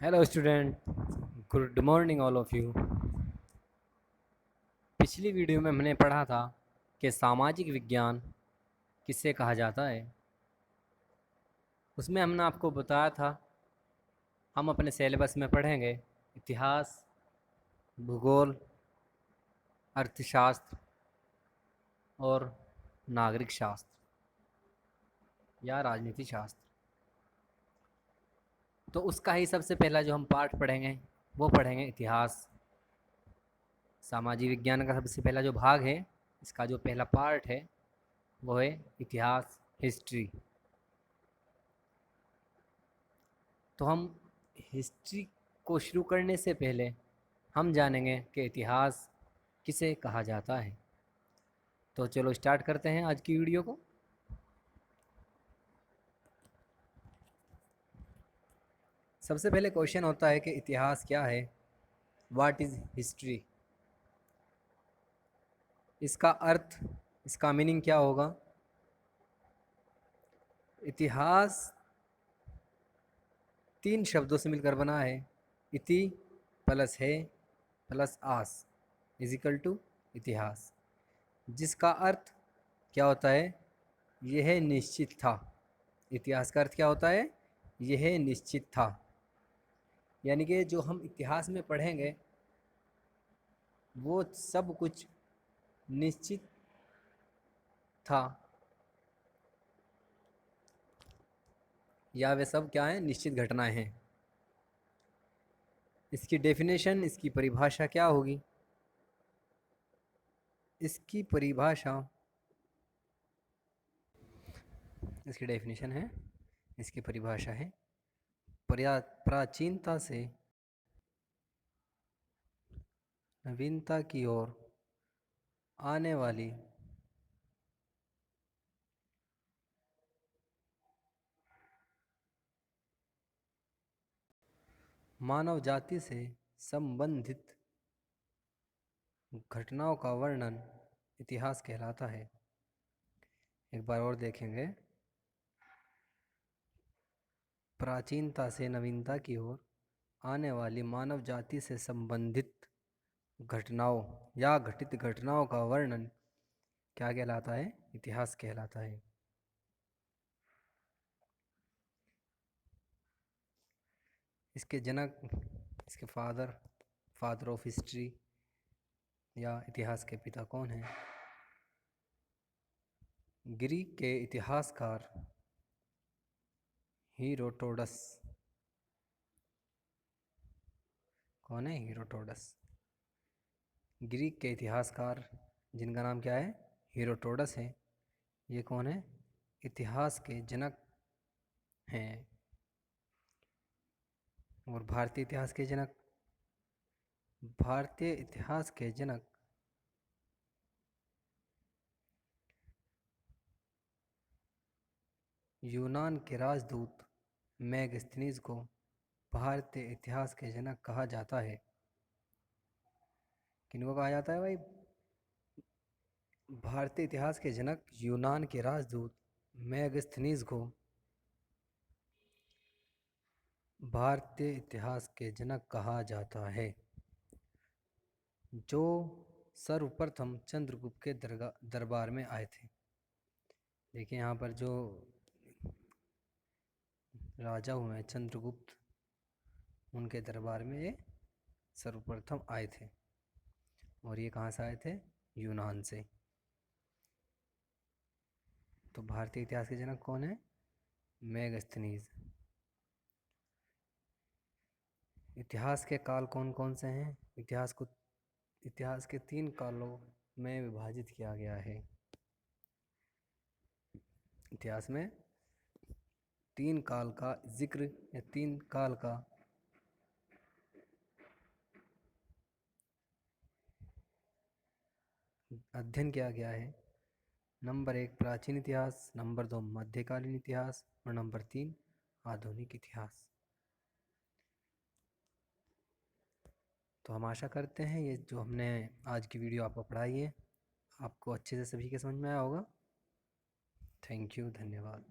Hello student, good morning all of you. पिछली video में हमने पढ़ा था कि सामाजिक विज्ञान किसे कहा जाता है। उसमें हमने आपको बताया था हम अपने सिलेबस में पढ़ेंगे इतिहास, भूगोल, अर्थशास्त्र और नागरिक शास्त्र या राजनीति शास्त्र। तो उसका ही सबसे पहला जो हम पार्ट पढ़ेंगे वो पढ़ेंगे इतिहास। सामाजिक विज्ञान का सबसे पहला जो भाग है, इसका जो पहला पार्ट है वो है इतिहास, हिस्ट्री। तो हम हिस्ट्री को शुरू करने से पहले हम जानेंगे कि इतिहास किसे कहा जाता है। तो चलो स्टार्ट करते हैं आज की वीडियो को। सबसे पहले क्वेश्चन होता है कि इतिहास क्या है, व्हाट इज़ हिस्ट्री। इसका अर्थ, इसका मीनिंग क्या होगा। इतिहास तीन शब्दों से मिलकर बना है। इति प्लस है प्लस आस इजिकल टू इतिहास, जिसका अर्थ क्या होता है, यह निश्चित था। इतिहास का अर्थ क्या होता है, यह निश्चित था। यानी कि जो हम इतिहास में पढ़ेंगे वो सब कुछ निश्चित था, या वे सब क्या हैं, निश्चित घटनाएं हैं। इसकी डेफिनेशन, इसकी परिभाषा क्या होगी। इसकी परिभाषा, इसकी डेफिनेशन है, इसकी परिभाषा है प्राचीनता से नवीनता की ओर आने वाली मानव जाति से संबंधित घटनाओं का वर्णन इतिहास कहलाता है। एक बार और देखेंगे, प्राचीनता से नवीनता की ओर आने वाली मानव जाति से संबंधित घटनाओं या घटित घटनाओं का वर्णन क्या कहलाता है, इतिहास कहलाता है। इसके जनक, इसके फादर ऑफ हिस्ट्री या इतिहास के पिता कौन हैं। ग्रीक के इतिहासकार हीरोडोटस। कौन है हीरोडोटस। ग्रीक के इतिहासकार जिनका नाम क्या है, हीरोडोटस है, ये कौन है, इतिहास के जनक हैं। और भारतीय इतिहास के जनक, भारतीय इतिहास के जनक यूनान के राजदूत मेगास्थनीज को भारतीय इतिहास के जनक कहा जाता है। किनको कहा जाता है भाई, भारतीय इतिहास के जनक यूनान के राजदूत मेगास्थनीज को भारतीय इतिहास के जनक कहा जाता है, जो सर्वप्रथम चंद्रगुप्त के दरबार में आए थे। देखिए यहाँ पर जो राजा हुए हैं चंद्रगुप्त, उनके दरबार में ये सर्वप्रथम आए थे। और ये कहाँ से आए थे, यूनान से। तो भारतीय इतिहास के जनक कौन है, मेगास्थनीज। इतिहास के काल कौन कौन से हैं, इतिहास के 3 कालों में विभाजित किया गया है। इतिहास में 3 काल का जिक्र या 3 काल का अध्ययन किया गया है। नंबर 1 प्राचीन इतिहास, नंबर 2 मध्यकालीन इतिहास और नंबर 3 आधुनिक इतिहास। तो हम आशा करते हैं ये जो हमने आज की वीडियो आपको पढ़ाई है आपको अच्छे से सभी के समझ में आया होगा। थैंक यू, धन्यवाद।